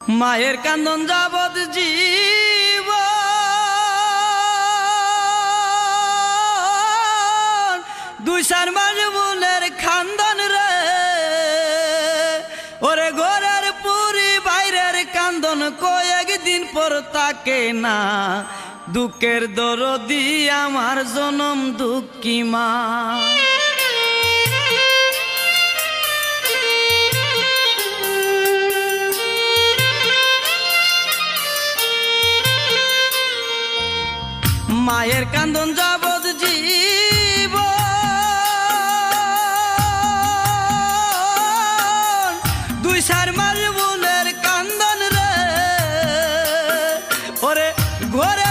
মায়ের কান্দন যাবৎ জীব দুই চার মাস বুনের খান্দন রে ওরে ঘরের পুরি বাইরের কান্দন কয়েকদিন পর তাকে না দুঃখের দরদি আমার জনম দুঃখী মা মায়ের কান্দন যাবৎ জীব দুই চার মাস বুনের কান্দন রে ওরে ঘরে